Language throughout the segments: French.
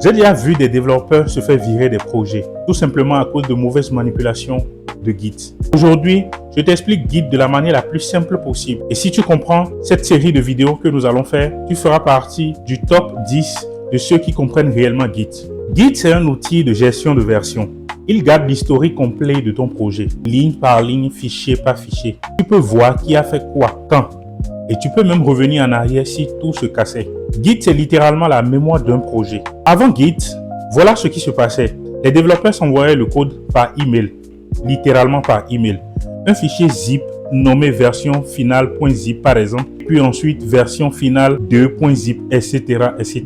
J'ai déjà vu des développeurs se faire virer des projets, tout simplement à cause de mauvaises manipulations de Git. Aujourd'hui, je t'explique Git de la manière la plus simple possible. Et si tu comprends cette série de vidéos que nous allons faire, tu feras partie du top 10 de ceux qui comprennent réellement Git. Git, c'est un outil de gestion de version. Il garde l'historique complet de ton projet, ligne par ligne, fichier par fichier. Tu peux voir qui a fait quoi, quand. Et tu peux même revenir en arrière si tout se cassait. Git, c'est littéralement la mémoire d'un projet. Avant Git, voilà ce qui se passait. Les développeurs s'envoyaient le code par email, littéralement par email. Un fichier zip nommé version finale.zip par exemple, puis ensuite version finale 2.zip, etc., etc.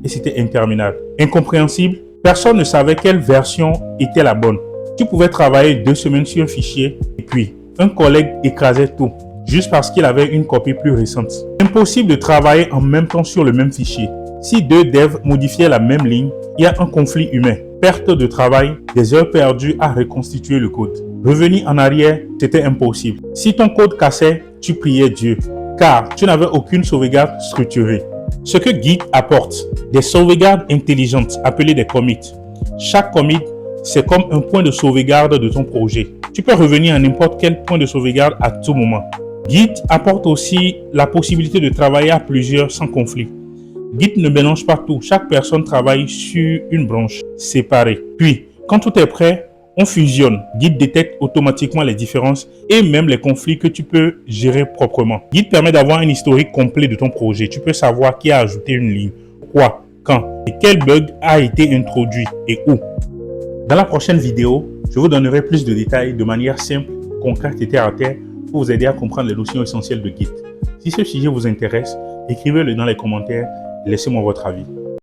Et c'était interminable. Incompréhensible, personne ne savait quelle version était la bonne. Tu pouvais travailler 2 semaines sur un fichier et puis un collègue écrasait tout, juste parce qu'il avait une copie plus récente. Impossible de travailler en même temps sur le même fichier. Si 2 devs modifiaient la même ligne, il y a un conflit humain. Perte de travail, des heures perdues à reconstituer le code. Revenir en arrière, c'était impossible. Si ton code cassait, tu priais Dieu, car tu n'avais aucune sauvegarde structurée. Ce que Git apporte, des sauvegardes intelligentes appelées des commits. Chaque commit, c'est comme un point de sauvegarde de ton projet. Tu peux revenir à n'importe quel point de sauvegarde à tout moment. Git apporte aussi la possibilité de travailler à plusieurs sans conflit. Git ne mélange pas tout. Chaque personne travaille sur une branche séparée. Puis, quand tout est prêt, on fusionne. Git détecte automatiquement les différences et même les conflits que tu peux gérer proprement. Git permet d'avoir un historique complet de ton projet. Tu peux savoir qui a ajouté une ligne, quoi, quand et quel bug a été introduit et où. Dans la prochaine vidéo, je vous donnerai plus de détails de manière simple, concrète et terre à terre pour vous aider à comprendre les notions essentielles de Git. Si ce sujet vous intéresse, écrivez-le dans les commentaires et laissez-moi votre avis.